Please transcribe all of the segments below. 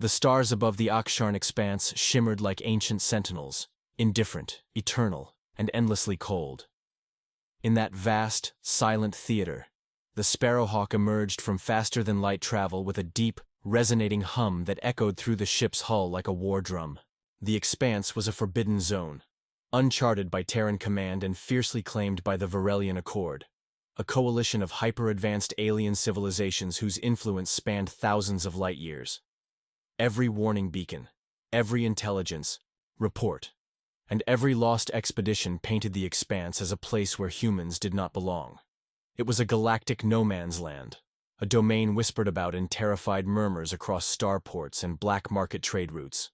The stars above the Aksharn expanse shimmered like ancient sentinels, indifferent, eternal, and endlessly cold. In that vast, silent theater, the Sparrowhawk emerged from faster-than-light travel with a deep, resonating hum that echoed through the ship's hull like a war drum. The expanse was a forbidden zone, uncharted by Terran command and fiercely claimed by the Varelian Accord, a coalition of hyper-advanced alien civilizations whose influence spanned thousands of light years. Every warning beacon, every intelligence report, and every lost expedition painted the expanse as a place where humans did not belong. It was a galactic no-man's land, a domain whispered about in terrified murmurs across starports and black market trade routes.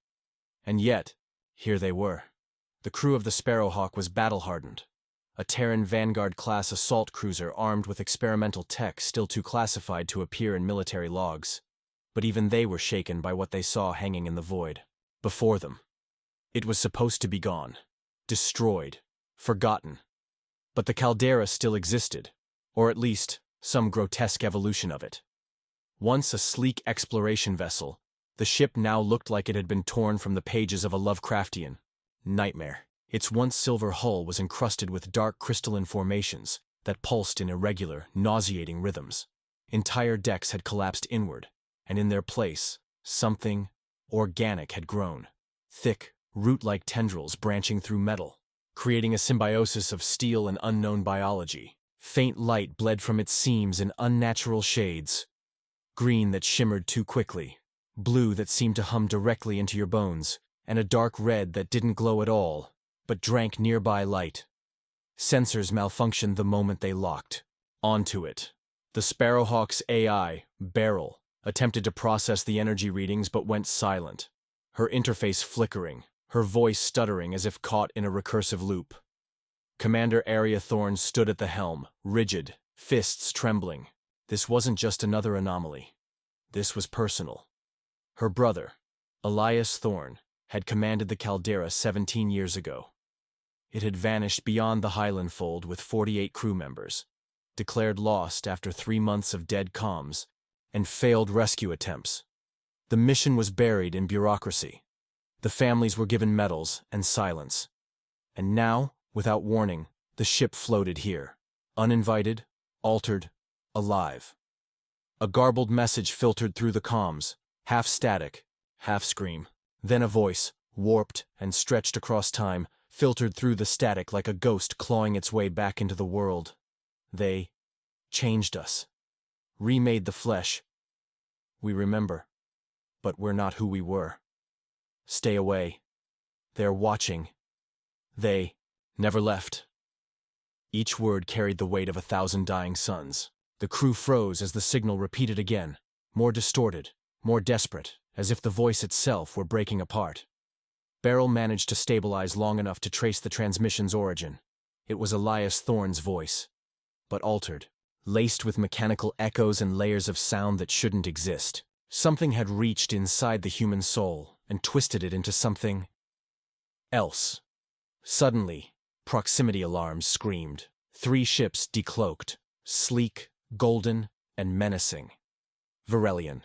And yet, here they were. The crew of the Sparrowhawk was battle-hardened, a Terran Vanguard-class assault cruiser armed with experimental tech still too classified to appear in military logs. But even they were shaken by what they saw hanging in the void. Before them. It was supposed to be gone, destroyed, forgotten. But the caldera still existed, or at least some grotesque evolution of it. Once a sleek exploration vessel, the ship now looked like it had been torn from the pages of a Lovecraftian nightmare. Its once silver hull was encrusted with dark crystalline formations that pulsed in irregular, nauseating rhythms. Entire decks had collapsed inward, and in their place, something organic had grown. Thick, root-like tendrils branching through metal, creating a symbiosis of steel and unknown biology. Faint light bled from its seams in unnatural shades. Green that shimmered too quickly, blue that seemed to hum directly into your bones, and a dark red that didn't glow at all, but drank nearby light. Sensors malfunctioned the moment they locked onto it. The Sparrowhawk's AI, Beryl, attempted to process the energy readings but went silent, her interface flickering, her voice stuttering as if caught in a recursive loop. Commander Aria Thorne stood at the helm, rigid, fists trembling. This wasn't just another anomaly. This was personal. Her brother, Elias Thorne, had commanded the Caldera 17 years ago. It had vanished beyond the Highland Fold with 48 crew members, declared lost after 3 months of dead comms, and failed rescue attempts. The mission was buried in bureaucracy. The families were given medals and silence. And now, without warning, the ship floated here, uninvited, altered, alive. A garbled message filtered through the comms, half static, half scream. Then a voice, warped and stretched across time, filtered through the static like a ghost clawing its way back into the world. They changed us, remade the flesh. We remember, but we're not who we were. Stay away. They're watching. They never left. Each word carried the weight of 1,000 dying suns. The crew froze as the signal repeated again, more distorted, more desperate, as if the voice itself were breaking apart. Beryl managed to stabilize long enough to trace the transmission's origin. It was Elias Thorne's voice, but altered, laced with mechanical echoes and layers of sound that shouldn't exist. Something had reached inside the human soul and twisted it into something else. Suddenly, proximity alarms screamed. 3 ships decloaked, sleek, golden, and menacing. Varelian.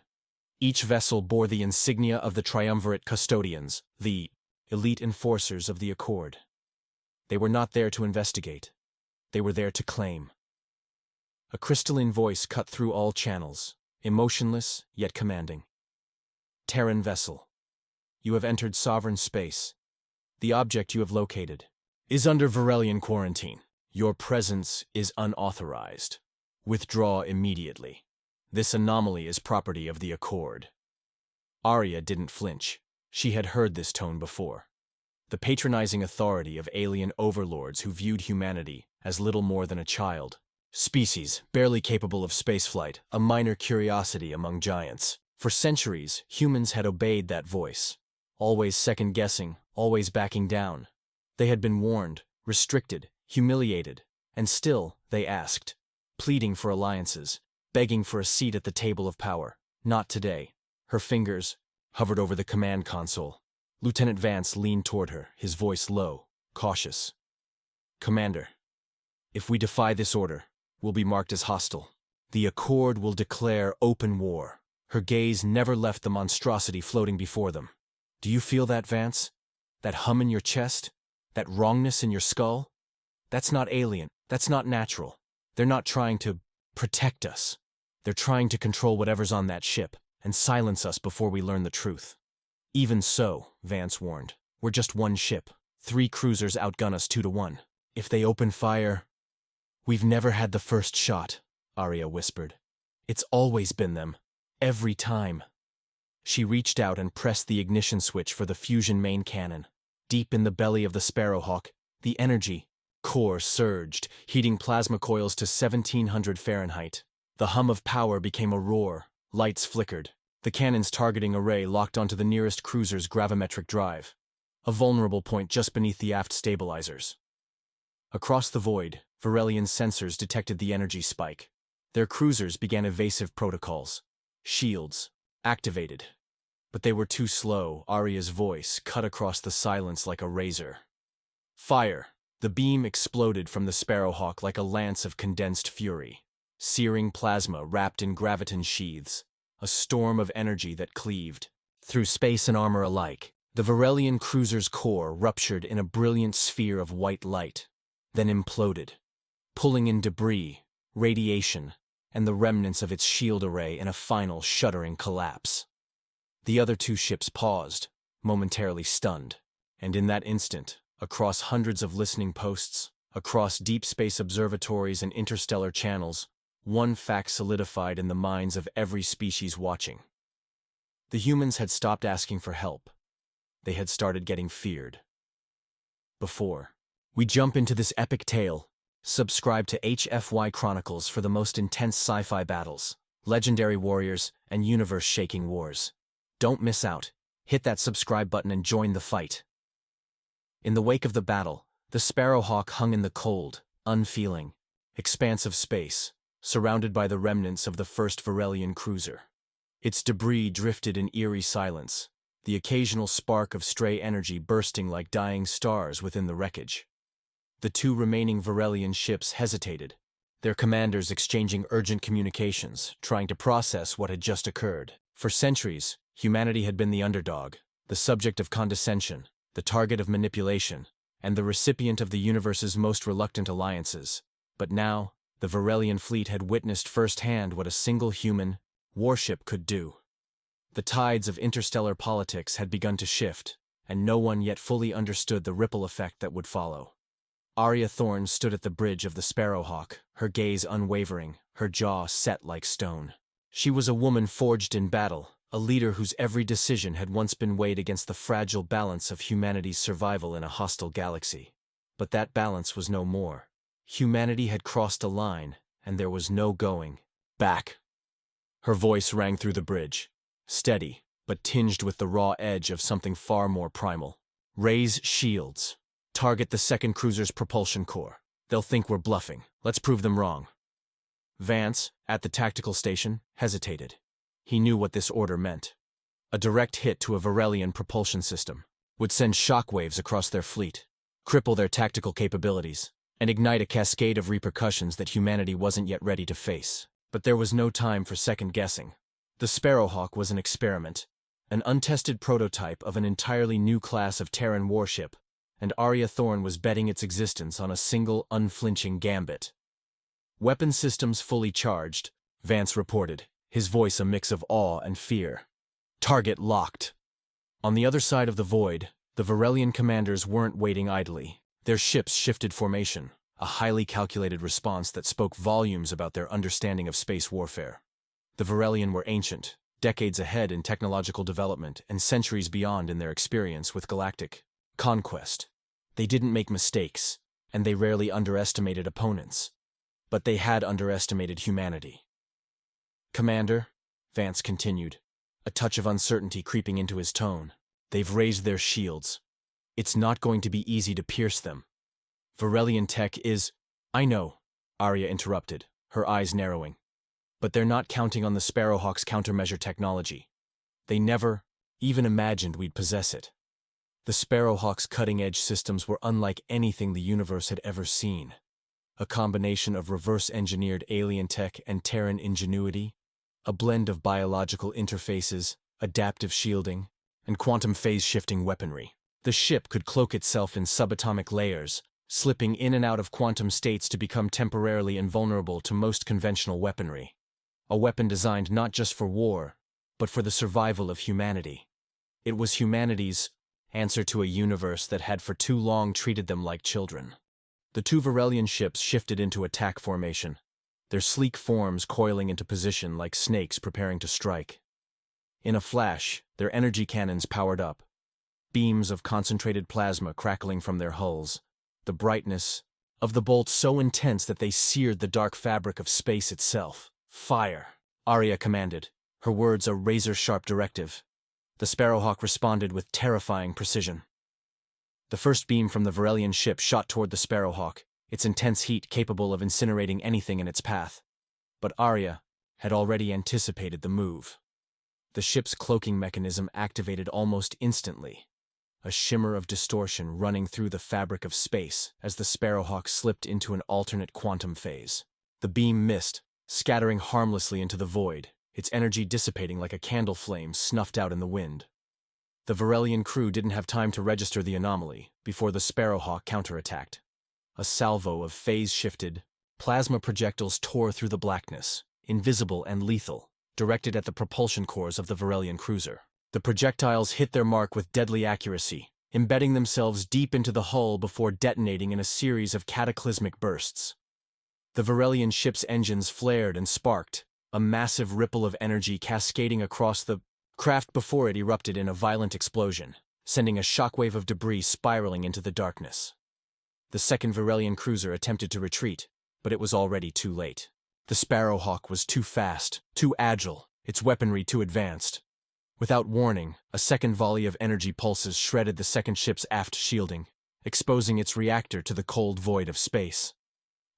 Each vessel bore the insignia of the triumvirate custodians, the elite enforcers of the Accord. They were not there to investigate. They were there to claim. A crystalline voice cut through all channels, emotionless yet commanding. Terran vessel. You have entered sovereign space. The object you have located is under Varelian quarantine. Your presence is unauthorized. Withdraw immediately. This anomaly is property of the Accord. Arya didn't flinch. She had heard this tone before. The patronizing authority of alien overlords who viewed humanity as little more than a child. Species barely capable of spaceflight, a minor curiosity among giants. For centuries, humans had obeyed that voice. Always second-guessing, always backing down. They had been warned, restricted, humiliated, and still they asked, pleading for alliances, begging for a seat at the table of power. Not today. Her fingers hovered over the command console. Lieutenant Vance leaned toward her, his voice low, cautious. Commander, if we defy this order, we'll be marked as hostile. The Accord will declare open war. Her gaze never left the monstrosity floating before them. Do you feel that, Vance? That hum in your chest? That wrongness in your skull? That's not alien. That's not natural. They're not trying to protect us. They're trying to control whatever's on that ship and silence us before we learn the truth. Even so, Vance warned, we're just one ship. 3 cruisers outgun us 2-1. If they open fire... We've never had the first shot, Arya whispered. It's always been them. Every time. She reached out and pressed the ignition switch for the fusion main cannon. Deep in the belly of the Sparrowhawk, the energy core surged, heating plasma coils to 1700 Fahrenheit. The hum of power became a roar. Lights flickered. The cannon's targeting array locked onto the nearest cruiser's gravimetric drive, a vulnerable point just beneath the aft stabilizers. Across the void, Varelian sensors detected the energy spike. Their cruisers began evasive protocols. Shields activated. But they were too slow. Arya's voice cut across the silence like a razor. Fire! The beam exploded from the Sparrowhawk like a lance of condensed fury. Searing plasma wrapped in graviton sheaths. A storm of energy that cleaved through space and armor alike. The Varelian cruiser's core ruptured in a brilliant sphere of white light, then imploded, pulling in debris, radiation, and the remnants of its shield array in a final shuddering collapse. The other 2 ships paused, momentarily stunned, and in that instant, across hundreds of listening posts, across deep space observatories and interstellar channels, one fact solidified in the minds of every species watching. The humans had stopped asking for help. They had started getting feared. Before we jump into this epic tale, subscribe to HFY Chronicles for the most intense sci-fi battles, legendary warriors, and universe-shaking wars. Don't miss out. Hit that subscribe button and join the fight. In the wake of the battle, the Sparrowhawk hung in the cold, unfeeling expanse of space, surrounded by the remnants of the first Varelian cruiser. Its debris drifted in eerie silence, the occasional spark of stray energy bursting like dying stars within the wreckage. The 2 remaining Varelian ships hesitated, their commanders exchanging urgent communications, trying to process what had just occurred. For centuries, humanity had been the underdog, the subject of condescension, the target of manipulation, and the recipient of the universe's most reluctant alliances. But now, the Varelian fleet had witnessed firsthand what a single human warship could do. The tides of interstellar politics had begun to shift, and no one yet fully understood the ripple effect that would follow. Arya Thorne stood at the bridge of the Sparrowhawk, her gaze unwavering, her jaw set like stone. She was a woman forged in battle, a leader whose every decision had once been weighed against the fragile balance of humanity's survival in a hostile galaxy. But that balance was no more. Humanity had crossed a line, and there was no going back. Her voice rang through the bridge, steady, but tinged with the raw edge of something far more primal. Raise shields. Target the 2nd cruiser's propulsion core. They'll think we're bluffing. Let's prove them wrong. Vance, at the tactical station, hesitated. He knew what this order meant. A direct hit to a Varelian propulsion system would send shockwaves across their fleet, cripple their tactical capabilities, and ignite a cascade of repercussions that humanity wasn't yet ready to face. But there was no time for second-guessing. The Sparrowhawk was an experiment, an untested prototype of an entirely new class of Terran warship, and Arya Thorne was betting its existence on a single, unflinching gambit. Weapon systems fully charged, Vance reported, his voice a mix of awe and fear. Target locked. On the other side of the void, the Varelian commanders weren't waiting idly. Their ships shifted formation, a highly calculated response that spoke volumes about their understanding of space warfare. The Varelian were ancient, decades ahead in technological development and centuries beyond in their experience with galactic conquest. They didn't make mistakes, and they rarely underestimated opponents. But they had underestimated humanity. Commander, Vance continued, a touch of uncertainty creeping into his tone. They've raised their shields. It's not going to be easy to pierce them. Varelian tech is... I know, Arya interrupted, her eyes narrowing. But they're not counting on the Sparrowhawk's countermeasure technology. They never even imagined we'd possess it. The Sparrowhawk's cutting-edge systems were unlike anything the universe had ever seen. A combination of reverse-engineered alien tech and Terran ingenuity, a blend of biological interfaces, adaptive shielding, and quantum phase-shifting weaponry. The ship could cloak itself in subatomic layers, slipping in and out of quantum states to become temporarily invulnerable to most conventional weaponry. A weapon designed not just for war, but for the survival of humanity. It was humanity's answer to a universe that had for too long treated them like children. The two Varelian ships shifted into attack formation, their sleek forms coiling into position like snakes preparing to strike. In a flash, their energy cannons powered up, beams of concentrated plasma crackling from their hulls, the brightness of the bolts so intense that they seared the dark fabric of space itself. "Fire!" Arya commanded, her words a razor-sharp directive. The Sparrowhawk responded with terrifying precision. The first beam from the Varelian ship shot toward the Sparrowhawk, its intense heat capable of incinerating anything in its path. But Arya had already anticipated the move. The ship's cloaking mechanism activated almost instantly, a shimmer of distortion running through the fabric of space as the Sparrowhawk slipped into an alternate quantum phase. The beam missed, scattering harmlessly into the void, its energy dissipating like a candle flame snuffed out in the wind. The Varelian crew didn't have time to register the anomaly before the Sparrowhawk counterattacked. A salvo of phase-shifted, plasma projectiles tore through the blackness, invisible and lethal, directed at the propulsion cores of the Varelian cruiser. The projectiles hit their mark with deadly accuracy, embedding themselves deep into the hull before detonating in a series of cataclysmic bursts. The Varelian ship's engines flared and sparked, a massive ripple of energy cascading across the craft before it erupted in a violent explosion, sending a shockwave of debris spiraling into the darkness. The second Varelian cruiser attempted to retreat, but it was already too late. The Sparrowhawk was too fast, too agile, its weaponry too advanced. Without warning, a second volley of energy pulses shredded the second ship's aft shielding, exposing its reactor to the cold void of space.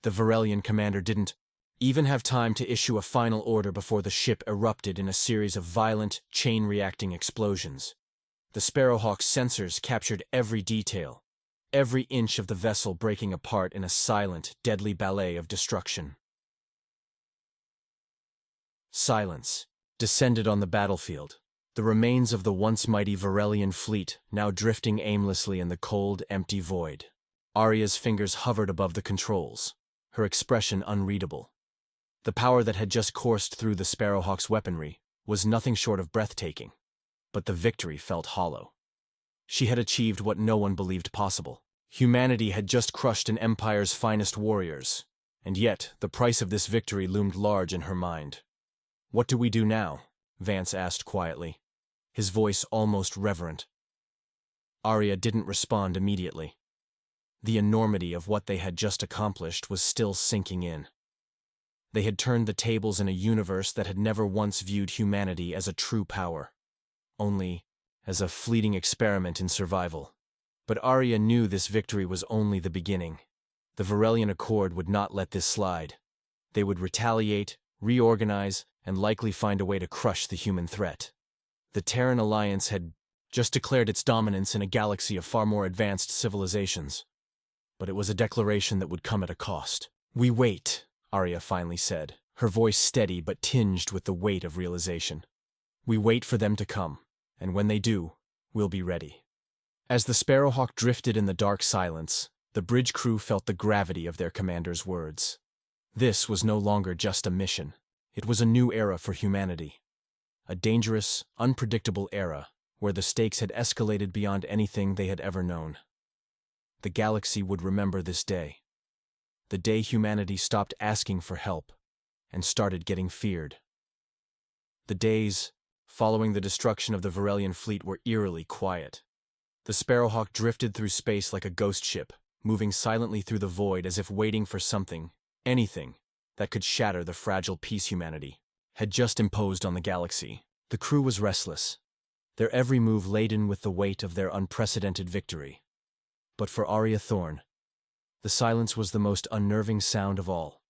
The Varelian commander didn't even have time to issue a final order before the ship erupted in a series of violent, chain-reacting explosions. The Sparrowhawk's sensors captured every detail, every inch of the vessel breaking apart in a silent, deadly ballet of destruction. Silence descended on the battlefield, the remains of the once mighty Varelian fleet now drifting aimlessly in the cold, empty void. Arya's fingers hovered above the controls, her expression unreadable. The power that had just coursed through the Sparrowhawk's weaponry was nothing short of breathtaking, but the victory felt hollow. She had achieved what no one believed possible. Humanity had just crushed an empire's finest warriors, and yet the price of this victory loomed large in her mind. "What do we do now?" Vance asked quietly, his voice almost reverent. Arya didn't respond immediately. The enormity of what they had just accomplished was still sinking in. They had turned the tables in a universe that had never once viewed humanity as a true power, only as a fleeting experiment in survival. But Arya knew this victory was only the beginning. The Varelian Accord would not let this slide. They would retaliate, reorganize, and likely find a way to crush the human threat. The Terran Alliance had just declared its dominance in a galaxy of far more advanced civilizations. But it was a declaration that would come at a cost. "We wait," Arya finally said, her voice steady but tinged with the weight of realization. "We wait for them to come, and when they do, we'll be ready." As the Sparrowhawk drifted in the dark silence, the bridge crew felt the gravity of their commander's words. This was no longer just a mission. It was a new era for humanity. A dangerous, unpredictable era where the stakes had escalated beyond anything they had ever known. The galaxy would remember this day. The day humanity stopped asking for help and started getting feared. The days following the destruction of the Varelian fleet were eerily quiet. The Sparrowhawk drifted through space like a ghost ship, moving silently through the void as if waiting for something, anything, that could shatter the fragile peace humanity had just imposed on the galaxy. The crew was restless, their every move laden with the weight of their unprecedented victory. But for Arya Thorne, the silence was the most unnerving sound of all.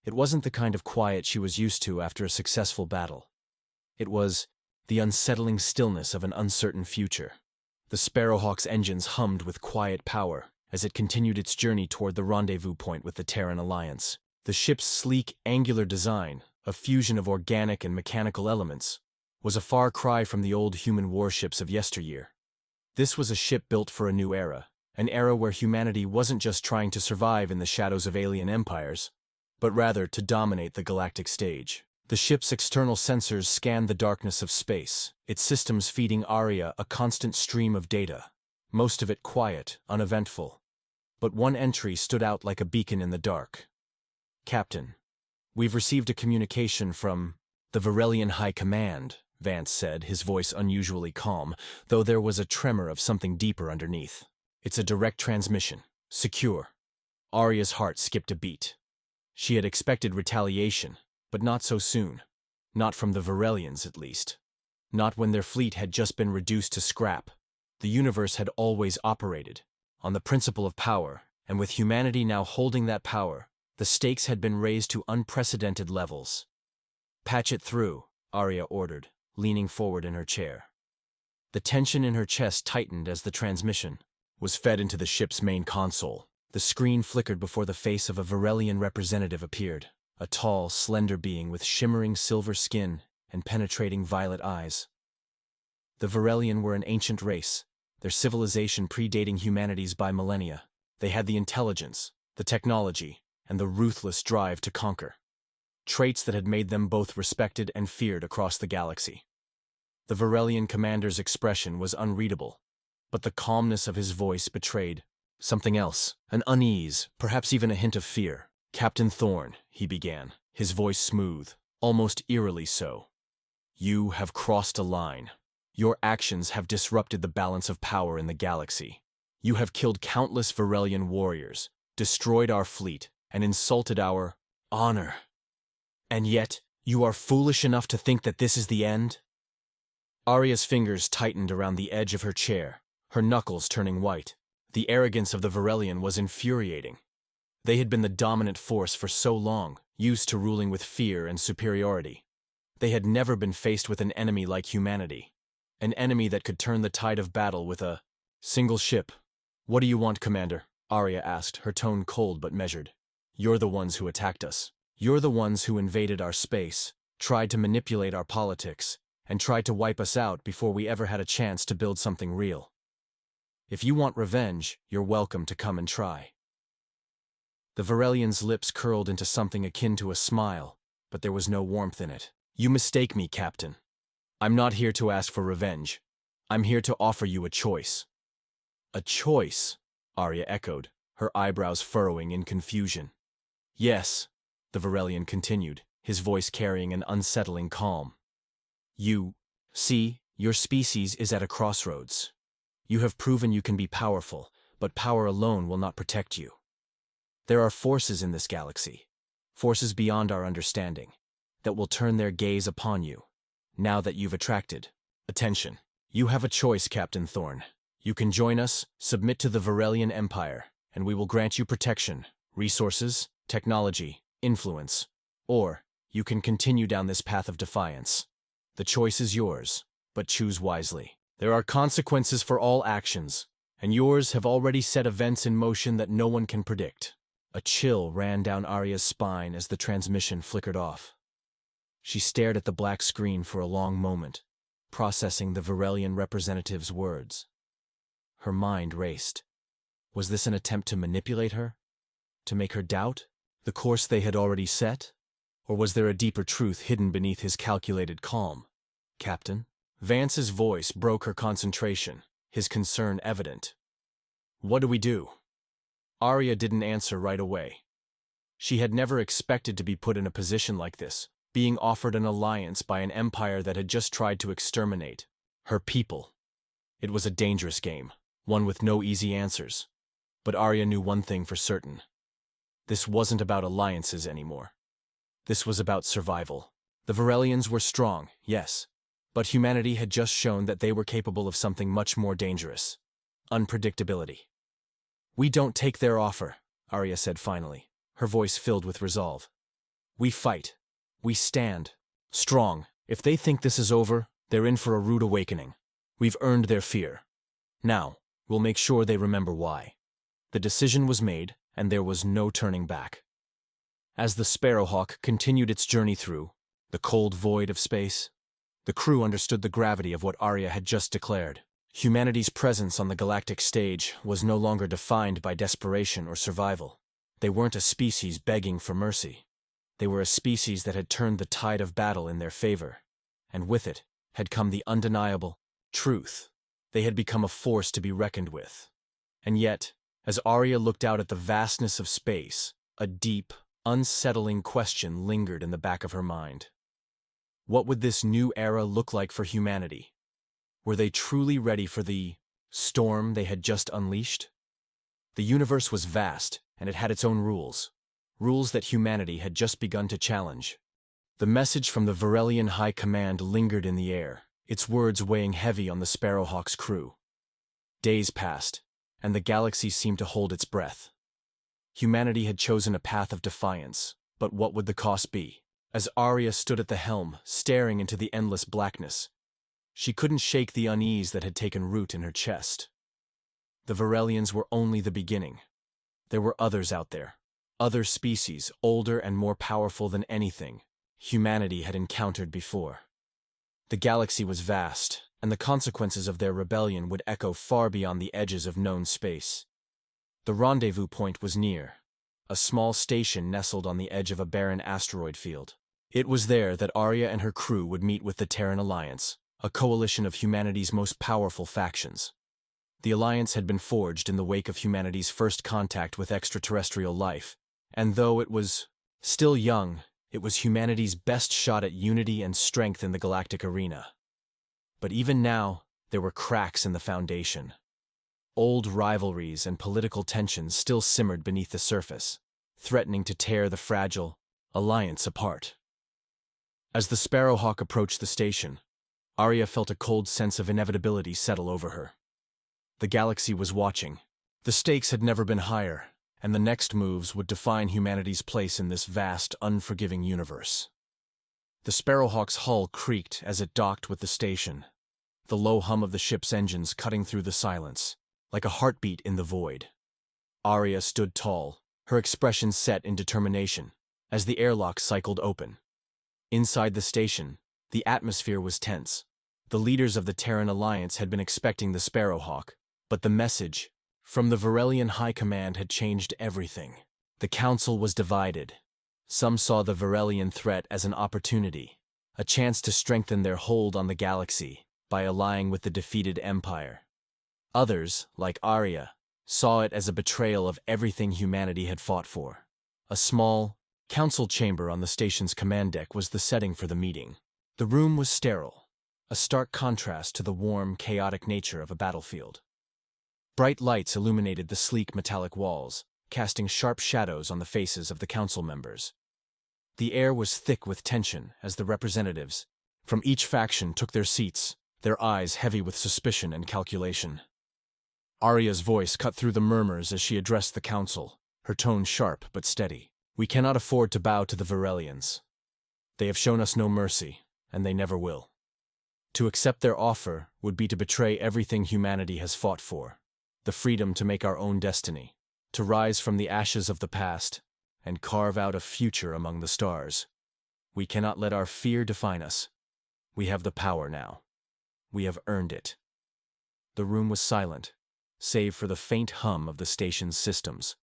It wasn't the kind of quiet she was used to after a successful battle. It was the unsettling stillness of an uncertain future. The Sparrowhawk's engines hummed with quiet power as it continued its journey toward the rendezvous point with the Terran Alliance. The ship's sleek, angular design, a fusion of organic and mechanical elements, was a far cry from the old human warships of yesteryear. This was a ship built for a new era, an era where humanity wasn't just trying to survive in the shadows of alien empires, but rather to dominate the galactic stage. The ship's external sensors scanned the darkness of space, its systems feeding Arya a constant stream of data, most of it quiet, uneventful. But one entry stood out like a beacon in the dark. "Captain, we've received a communication from the Varelian High Command," Vance said, his voice unusually calm, though there was a tremor of something deeper underneath. "It's a direct transmission. Secure." Arya's heart skipped a beat. She had expected retaliation, but not so soon. Not from the Varelians, at least. Not when their fleet had just been reduced to scrap. The universe had always operated on the principle of power, and with humanity now holding that power, the stakes had been raised to unprecedented levels. "Patch it through," Arya ordered, leaning forward in her chair. The tension in her chest tightened as the transmission was fed into the ship's main console. The screen flickered before the face of a Varelian representative appeared, a tall, slender being with shimmering silver skin and penetrating violet eyes. The Varelian were an ancient race, their civilization predating humanity's by millennia. They had the intelligence, the technology, and the ruthless drive to conquer. Traits that had made them both respected and feared across the galaxy. The Varelian commander's expression was unreadable, but the calmness of his voice betrayed something else, an unease, perhaps even a hint of fear. "Captain Thorne," he began, his voice smooth, almost eerily so. "You have crossed a line. Your actions have disrupted the balance of power in the galaxy. You have killed countless Varelian warriors, destroyed our fleet, and insulted our honor. And yet, you are foolish enough to think that this is the end?" Arya's fingers tightened around the edge of her chair, her knuckles turning white. The arrogance of the Varelian was infuriating. They had been the dominant force for so long, used to ruling with fear and superiority. They had never been faced with an enemy like humanity, an enemy that could turn the tide of battle with a single ship. "What do you want, Commander?" Arya asked, her tone cold but measured. "You're the ones who attacked us. You're the ones who invaded our space, tried to manipulate our politics, and tried to wipe us out before we ever had a chance to build something real. If you want revenge, you're welcome to come and try." The Varelian's lips curled into something akin to a smile, but there was no warmth in it. "You mistake me, Captain. I'm not here to ask for revenge. I'm here to offer you a choice." "A choice?" Arya echoed, her eyebrows furrowing in confusion. "Yes," the Varelian continued, his voice carrying an unsettling calm. "You see, your species is at a crossroads. You have proven you can be powerful, but power alone will not protect you. There are forces in this galaxy, forces beyond our understanding, that will turn their gaze upon you, now that you've attracted attention. You have a choice, Captain Thorne. You can join us, submit to the Varelian Empire, and we will grant you protection, resources, technology, influence. Or, you can continue down this path of defiance. The choice is yours, but choose wisely. There are consequences for all actions, and yours have already set events in motion that no one can predict." A chill ran down Arya's spine as the transmission flickered off. She stared at the black screen for a long moment, processing the Varelian representative's words. Her mind raced. Was this an attempt to manipulate her? To make her doubt the course they had already set? Or was there a deeper truth hidden beneath his calculated calm? "Captain?" Vance's voice broke her concentration, his concern evident. "What do we do?" Arya didn't answer right away. She had never expected to be put in a position like this, being offered an alliance by an empire that had just tried to exterminate her people. It was a dangerous game, one with no easy answers. But Arya knew one thing for certain. This wasn't about alliances anymore. This was about survival. The Varelians were strong, yes, but humanity had just shown that they were capable of something much more dangerous: unpredictability. "We don't take their offer," Arya said finally, her voice filled with resolve. "We fight. We stand. Strong. If they think this is over, they're in for a rude awakening. We've earned their fear. Now, we'll make sure they remember why." The decision was made, and there was no turning back. As the Sparrowhawk continued its journey through the cold void of space, the crew understood the gravity of what Arya had just declared. Humanity's presence on the galactic stage was no longer defined by desperation or survival. They weren't a species begging for mercy. They were a species that had turned the tide of battle in their favor, and with it had come the undeniable truth. They had become a force to be reckoned with. And yet, as Arya looked out at the vastness of space, a deep, unsettling question lingered in the back of her mind. What would this new era look like for humanity? Were they truly ready for the storm they had just unleashed? The universe was vast, and it had its own rules. Rules that humanity had just begun to challenge. The message from the Varelian High Command lingered in the air, its words weighing heavy on the Sparrowhawk's crew. Days passed, and the galaxy seemed to hold its breath. Humanity had chosen a path of defiance, but what would the cost be? As Arya stood at the helm, staring into the endless blackness, she couldn't shake the unease that had taken root in her chest. The Varelians were only the beginning. There were others out there, other species, older and more powerful than anything humanity had encountered before. The galaxy was vast, and the consequences of their rebellion would echo far beyond the edges of known space. The rendezvous point was near, a small station nestled on the edge of a barren asteroid field. It was there that Arya and her crew would meet with the Terran Alliance, a coalition of humanity's most powerful factions. The alliance had been forged in the wake of humanity's first contact with extraterrestrial life, and though it was still young, it was humanity's best shot at unity and strength in the galactic arena. But even now, there were cracks in the foundation. Old rivalries and political tensions still simmered beneath the surface, threatening to tear the fragile alliance apart. As the Sparrowhawk approached the station, Arya felt a cold sense of inevitability settle over her. The galaxy was watching. The stakes had never been higher, and the next moves would define humanity's place in this vast, unforgiving universe. The Sparrowhawk's hull creaked as it docked with the station, the low hum of the ship's engines cutting through the silence, like a heartbeat in the void. Arya stood tall, her expression set in determination, as the airlock cycled open. Inside the station, the atmosphere was tense. The leaders of the Terran Alliance had been expecting the Sparrowhawk, but the message from the Varelian High Command had changed everything. The Council was divided. Some saw the Varelian threat as an opportunity, a chance to strengthen their hold on the galaxy by allying with the defeated Empire. Others, like Arya, saw it as a betrayal of everything humanity had fought for. A small council chamber on the station's command deck was the setting for the meeting. The room was sterile, a stark contrast to the warm, chaotic nature of a battlefield. Bright lights illuminated the sleek metallic walls, casting sharp shadows on the faces of the council members. The air was thick with tension as the representatives from each faction took their seats, their eyes heavy with suspicion and calculation. Arya's voice cut through the murmurs as she addressed the council, her tone sharp but steady. "We cannot afford to bow to the Varelians. They have shown us no mercy, and they never will. To accept their offer would be to betray everything humanity has fought for, the freedom to make our own destiny, to rise from the ashes of the past and carve out a future among the stars. We cannot let our fear define us. We have the power now. We have earned it." The room was silent, save for the faint hum of the station's systems.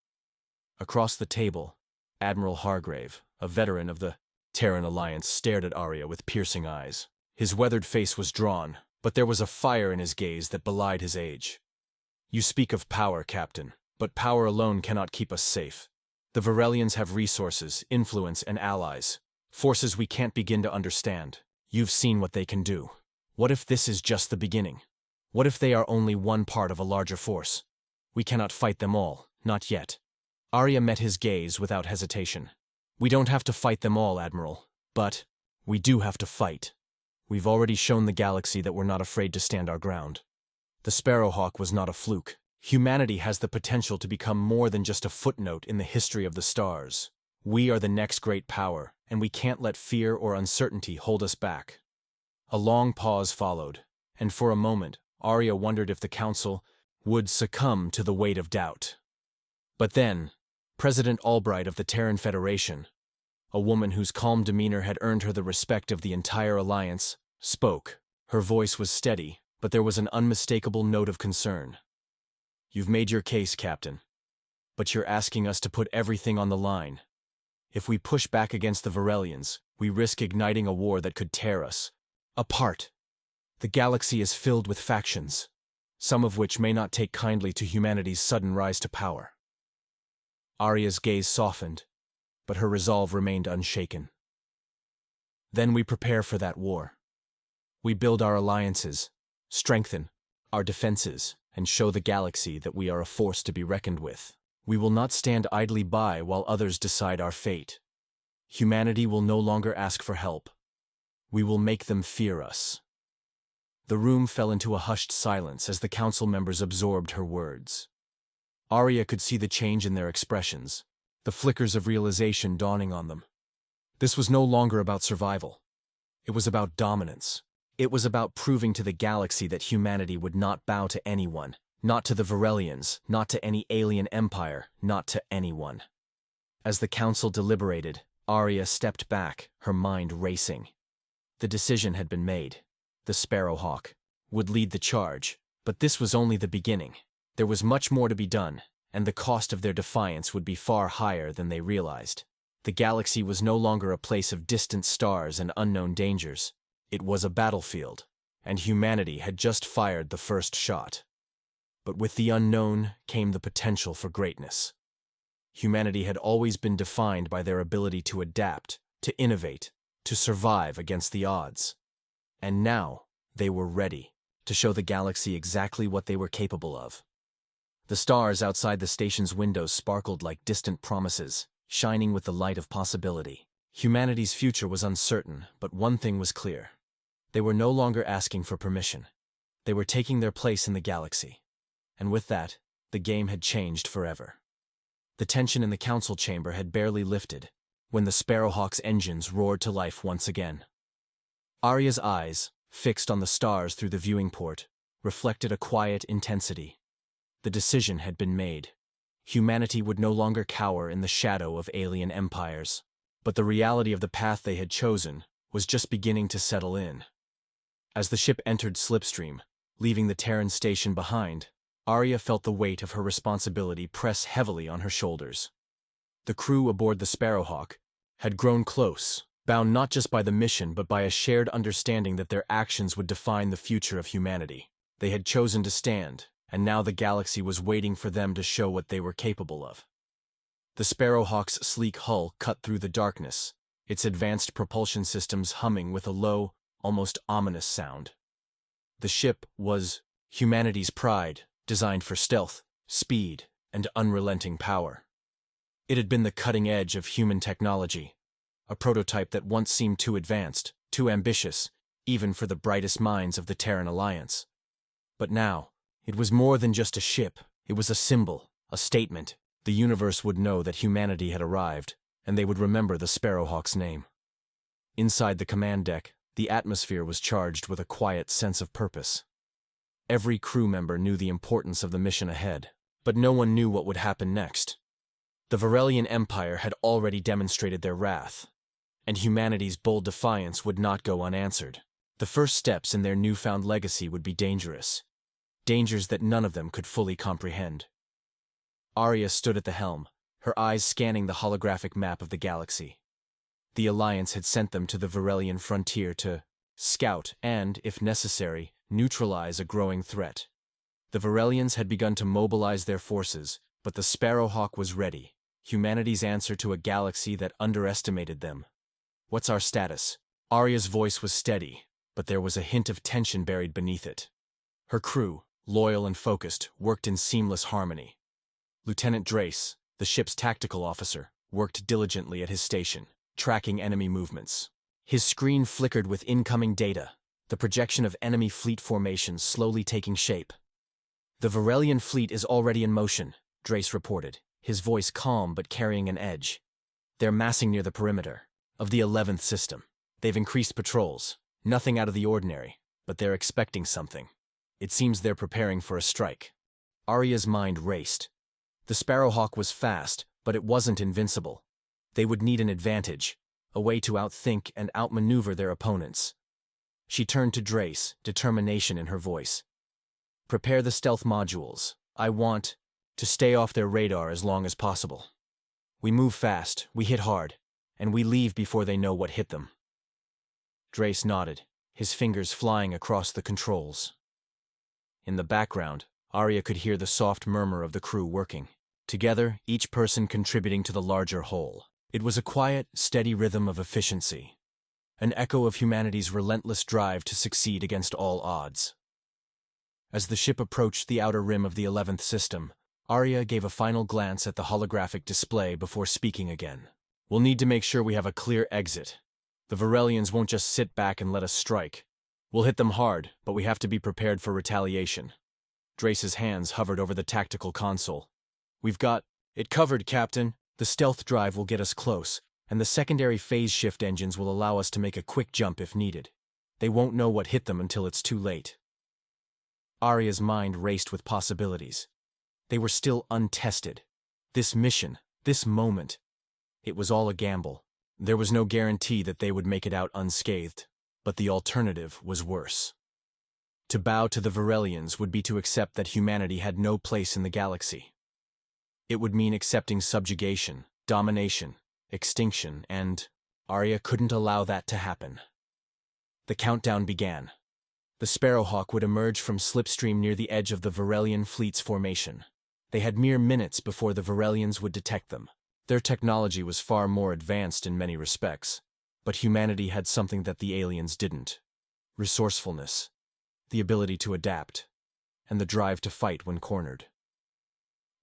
Across the table, Admiral Hargrave, a veteran of the Terran Alliance, stared at Arya with piercing eyes. His weathered face was drawn, but there was a fire in his gaze that belied his age. "You speak of power, Captain, but power alone cannot keep us safe. The Varelians have resources, influence, and allies, forces we can't begin to understand. You've seen what they can do. What if this is just the beginning? What if they are only one part of a larger force? We cannot fight them all, not yet." Arya met his gaze without hesitation. "We don't have to fight them all, Admiral, but we do have to fight. We've already shown the galaxy that we're not afraid to stand our ground. The Sparrowhawk was not a fluke. Humanity has the potential to become more than just a footnote in the history of the stars. We are the next great power, and we can't let fear or uncertainty hold us back." A long pause followed, and for a moment, Arya wondered if the Council would succumb to the weight of doubt. But then, President Albright of the Terran Federation, a woman whose calm demeanor had earned her the respect of the entire alliance, spoke. Her voice was steady, but there was an unmistakable note of concern. "You've made your case, Captain. But you're asking us to put everything on the line. If we push back against the Varelians, we risk igniting a war that could tear us apart. The galaxy is filled with factions, some of which may not take kindly to humanity's sudden rise to power." Arya's gaze softened, but her resolve remained unshaken. "Then we prepare for that war. We build our alliances, strengthen our defenses, and show the galaxy that we are a force to be reckoned with. We will not stand idly by while others decide our fate. Humanity will no longer ask for help. We will make them fear us." The room fell into a hushed silence as the council members absorbed her words. Arya could see the change in their expressions, the flickers of realization dawning on them. This was no longer about survival. It was about dominance. It was about proving to the galaxy that humanity would not bow to anyone, not to the Varelians, not to any alien empire, not to anyone. As the council deliberated, Arya stepped back, her mind racing. The decision had been made. The Sparrowhawk would lead the charge, but this was only the beginning. There was much more to be done, and the cost of their defiance would be far higher than they realized. The galaxy was no longer a place of distant stars and unknown dangers. It was a battlefield, and humanity had just fired the first shot. But with the unknown came the potential for greatness. Humanity had always been defined by their ability to adapt, to innovate, to survive against the odds. And now, they were ready to show the galaxy exactly what they were capable of. The stars outside the station's windows sparkled like distant promises, shining with the light of possibility. Humanity's future was uncertain, but one thing was clear. They were no longer asking for permission. They were taking their place in the galaxy. And with that, the game had changed forever. The tension in the council chamber had barely lifted when the Sparrowhawk's engines roared to life once again. Arya's eyes, fixed on the stars through the viewing port, reflected a quiet intensity. The decision had been made. Humanity would no longer cower in the shadow of alien empires. But the reality of the path they had chosen was just beginning to settle in. As the ship entered Slipstream, leaving the Terran station behind, Arya felt the weight of her responsibility press heavily on her shoulders. The crew aboard the Sparrowhawk had grown close, bound not just by the mission but by a shared understanding that their actions would define the future of humanity. They had chosen to stand, and now the galaxy was waiting for them to show what they were capable of. The Sparrowhawk's sleek hull cut through the darkness, its advanced propulsion systems humming with a low, almost ominous sound. The ship was humanity's pride, designed for stealth, speed, and unrelenting power. It had been the cutting edge of human technology, a prototype that once seemed too advanced, too ambitious, even for the brightest minds of the Terran Alliance. But now, it was more than just a ship. It was a symbol, a statement. The universe would know that humanity had arrived, and they would remember the Sparrowhawk's name. Inside the command deck, the atmosphere was charged with a quiet sense of purpose. Every crew member knew the importance of the mission ahead, but no one knew what would happen next. The Varelian Empire had already demonstrated their wrath, and humanity's bold defiance would not go unanswered. The first steps in their newfound legacy would be dangerous, dangers that none of them could fully comprehend. Arya stood at the helm, her eyes scanning the holographic map of the galaxy. The Alliance had sent them to the Varelian frontier to scout and, if necessary, neutralize a growing threat. The Varelians had begun to mobilize their forces, but the Sparrowhawk was ready, humanity's answer to a galaxy that underestimated them. "What's our status?" Arya's voice was steady, but there was a hint of tension buried beneath it. Her crew, loyal and focused, worked in seamless harmony. Lieutenant Drace, the ship's tactical officer, worked diligently at his station, tracking enemy movements. His screen flickered with incoming data, the projection of enemy fleet formations slowly taking shape. "The Varelian fleet is already in motion," Drace reported, his voice calm but carrying an edge. "They're massing near the perimeter of the 11th system. They've increased patrols, nothing out of the ordinary, but they're expecting something. It seems they're preparing for a strike." Arya's mind raced. The Sparrowhawk was fast, but it wasn't invincible. They would need an advantage, a way to outthink and outmaneuver their opponents. She turned to Drace, determination in her voice. Prepare the stealth modules. I want to stay off their radar as long as possible. We move fast, we hit hard, and we leave before they know what hit them. Drace nodded, his fingers flying across the controls. In the background, Arya could hear the soft murmur of the crew working. Together, each person contributing to the larger whole. It was a quiet, steady rhythm of efficiency. An echo of humanity's relentless drive to succeed against all odds. As the ship approached the outer rim of the 11th system, Arya gave a final glance at the holographic display before speaking again. We'll need to make sure we have a clear exit. The Varelians won't just sit back and let us strike. We'll hit them hard, but we have to be prepared for retaliation. Drace's hands hovered over the tactical console. We've got it covered, Captain. The stealth drive will get us close, and the secondary phase shift engines will allow us to make a quick jump if needed. They won't know what hit them until it's too late. Arya's mind raced with possibilities. They were still untested. This mission, this moment, it was all a gamble. There was no guarantee that they would make it out unscathed, but the alternative was worse. To bow to the Varelians would be to accept that humanity had no place in the galaxy. It would mean accepting subjugation, domination, extinction, and Arya couldn't allow that to happen. The countdown began. The Sparrowhawk would emerge from slipstream near the edge of the Varelian fleet's formation. They had mere minutes before the Varelians would detect them. Their technology was far more advanced in many respects, but humanity had something that the aliens didn't. Resourcefulness, the ability to adapt, and the drive to fight when cornered.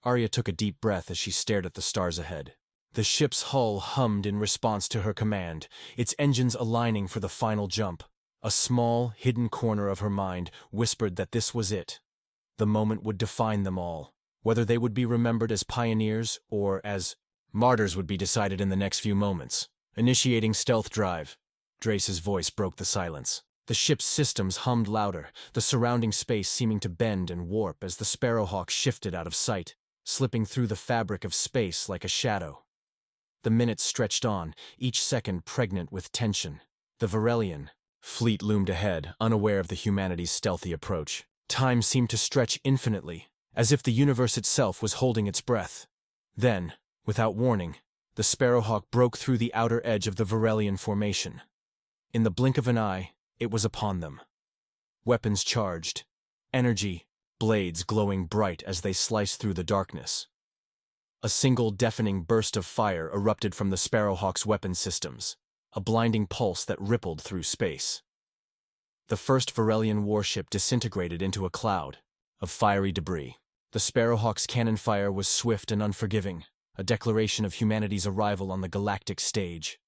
Arya took a deep breath as she stared at the stars ahead. The ship's hull hummed in response to her command, its engines aligning for the final jump. A small, hidden corner of her mind whispered that this was it. The moment would define them all. Whether they would be remembered as pioneers or as martyrs would be decided in the next few moments. Initiating stealth drive. Drace's voice broke the silence. The ship's systems hummed louder, the surrounding space seeming to bend and warp as the Sparrowhawk shifted out of sight, slipping through the fabric of space like a shadow. The minutes stretched on, each second pregnant with tension. The Varelian fleet loomed ahead, unaware of the humanity's stealthy approach. Time seemed to stretch infinitely, as if the universe itself was holding its breath. Then, without warning, the Sparrowhawk broke through the outer edge of the Varelian formation. In the blink of an eye, it was upon them. Weapons charged, energy, blades glowing bright as they sliced through the darkness. A single deafening burst of fire erupted from the Sparrowhawk's weapon systems, a blinding pulse that rippled through space. The first Varelian warship disintegrated into a cloud of fiery debris. The Sparrowhawk's cannon fire was swift and unforgiving, a declaration of humanity's arrival on the galactic stage.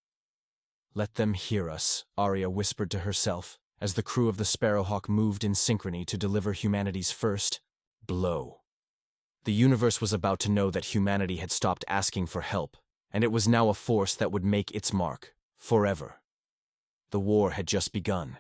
Let them hear us, Arya whispered to herself, as the crew of the Sparrowhawk moved in synchrony to deliver humanity's first blow. The universe was about to know that humanity had stopped asking for help, and it was now a force that would make its mark, forever. The war had just begun.